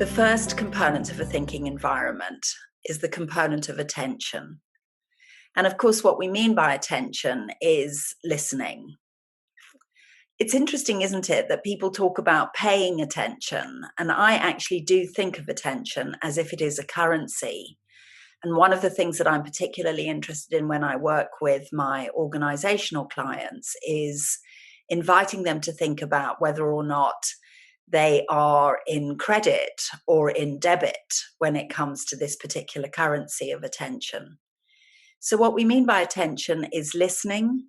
The first component of a thinking environment is the component of attention. And of course, what we mean by attention is listening. It's interesting, isn't it, that people talk about paying attention, and I actually do think of attention as if it is a currency. And one of the things that I'm particularly interested in when I work with my organizational clients is inviting them to think about whether or not they are in credit or in debit when it comes to this particular currency of attention. So what we mean by attention is listening,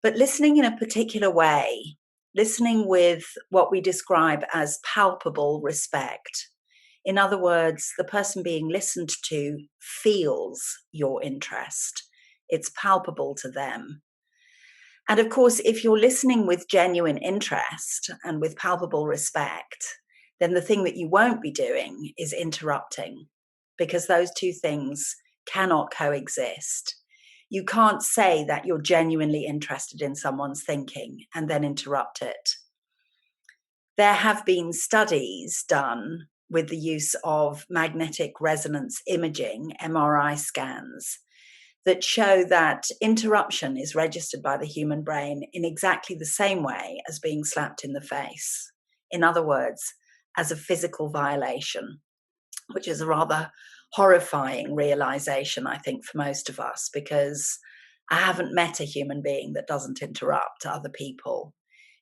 but listening in a particular way, listening with what we describe as palpable respect. In other words, the person being listened to feels your interest. It's palpable to them. And of course, if you're listening with genuine interest and with palpable respect, then the thing that you won't be doing is interrupting, because those two things cannot coexist. You can't say that you're genuinely interested in someone's thinking and then interrupt it. There have been studies done with the use of magnetic resonance imaging, MRI scans, that show that interruption is registered by the human brain in exactly the same way as being slapped in the face. In other words, as a physical violation, which is a rather horrifying realization, I think, for most of us, because I haven't met a human being that doesn't interrupt other people.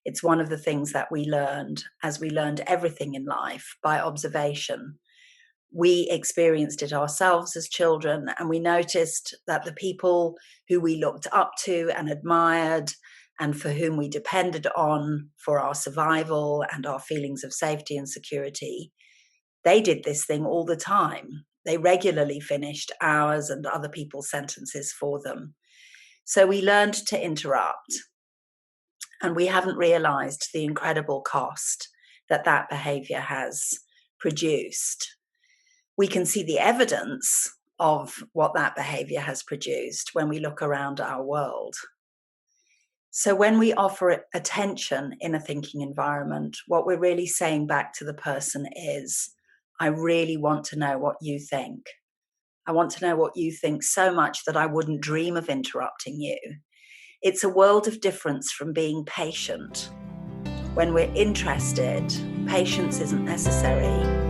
It's one of the things that we learned as we learned everything in life by observation. We experienced it ourselves as children, and we noticed that the people who we looked up to and admired and for whom we depended on for our survival and our feelings of safety and security, they did this thing all the time. They regularly finished ours and other people's sentences for them. So we learned to interrupt, and we haven't realized the incredible cost that that behavior has produced. We can see the evidence of what that behavior has produced when we look around our world. So when we offer attention in a thinking environment, what we're really saying back to the person is, I really want to know what you think. I want to know what you think so much that I wouldn't dream of interrupting you. It's a world of difference from being patient. When we're interested, patience isn't necessary.